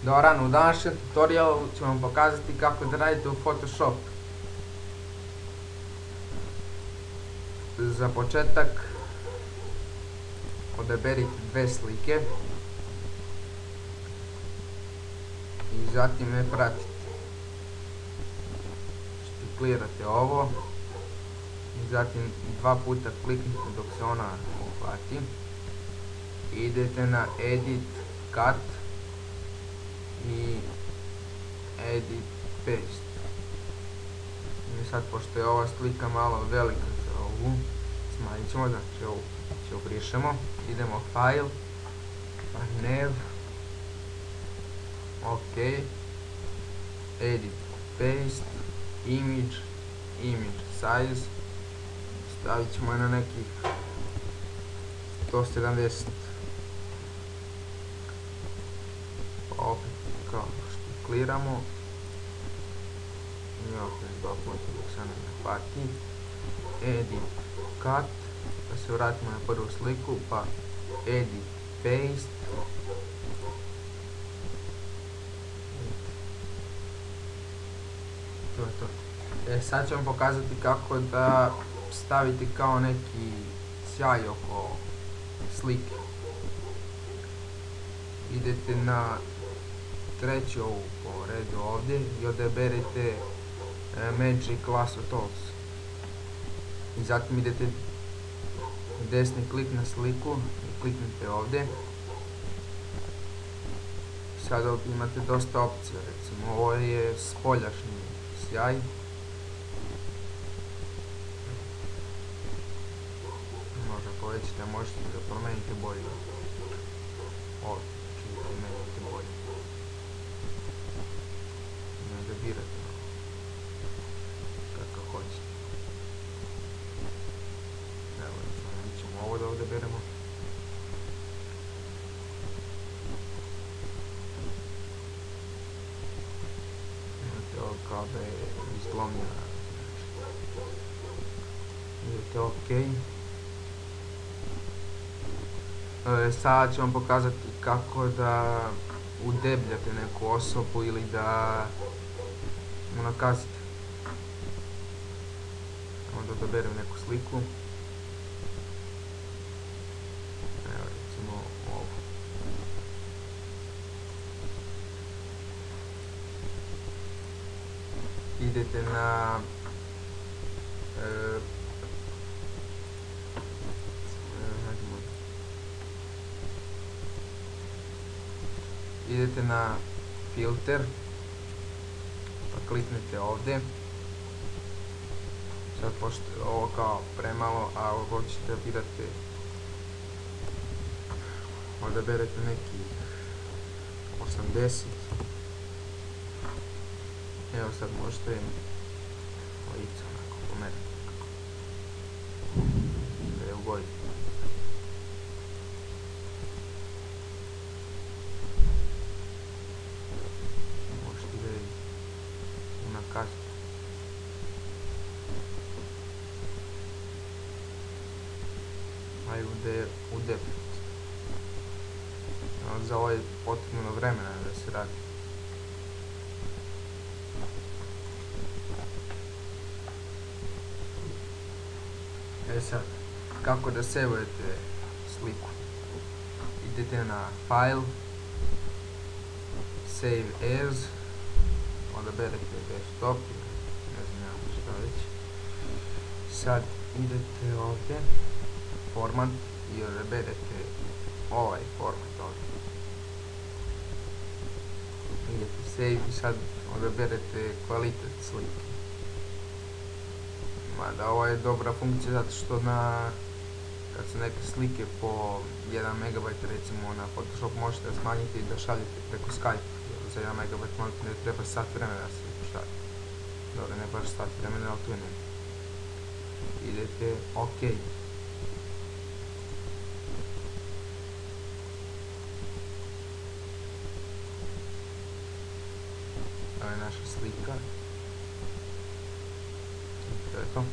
Dobar dan, u današnjem tutorialu ću vam pokazati kako da radite u Photoshop. Za početak odaberite dve slike i zatim me pratite. Štiklirate ovo i zatim dva puta kliknite dok se ona uhvati. Idete na Edit, Cut i Edit, Paste. I sad, pošto je ova slika malo velika za ovu, smanjit ćemo, znači ovu obrišemo. Idemo File, pa Nav, OK, Edit, Paste, Image, Image Size, stavit ćemo je na nekih 170. Opet kao štikliramo i opet dva puta dok se ne hvati. Edit, Cut, da se vratimo na prvu sliku, pa Edit, Paste. To je to. Sad ću vam pokazati kako da stavite kao neki sjaj oko slike. Idete na treću ovu po redu ovdje i odaberete Magic Lasso Tools. I zatim idete desni klik na sliku i kliknite ovdje. Sada imate dosta opcija, recimo ovo je spoljašnji sjaj. Možda povećate, možete da promenite boju. Ovdje ćete promeniti boju. Ne da birate kako hoćete. Evo, mi ćemo ovo da odaberemo. Imate ovo kao da je izlomljena. Idete OK. Sada ću vam pokazati kako da udebljate neku osobu ili da mu nakazite. Onda odaberem neku sliku. Evo, recimo ovu. Idete na idete na filter, pa kliknete ovdje. Sad pošto je ovo kao premalo, a ako hoćete birate, odaberete neki 80. Evo sad možete lice onako pomeriti da je ugoditi. Možete da je unakaziti. Ajde udebljati. Za ovo je potrebno vremena da se radi. Sad, kako da sevujete sliku? Idete na File, Save As, odaberete desktop, ne znam ja šta već. Sad idete ovdje, Format, i odaberete ovaj format ovdje. Idete Save i sad odaberete kvalitet slike. Mada ovo je dobra funkcija zato što kad su neke slike po 1 MB recimo na Photoshop možete da smanjite i da šaljete preko Skype. Za 1 MB možete ne treba sat vremena da se šalje. Dobro, ne baš sat vremena, ali tu je nema. Idete OK. Ovo je naša slika. To je to.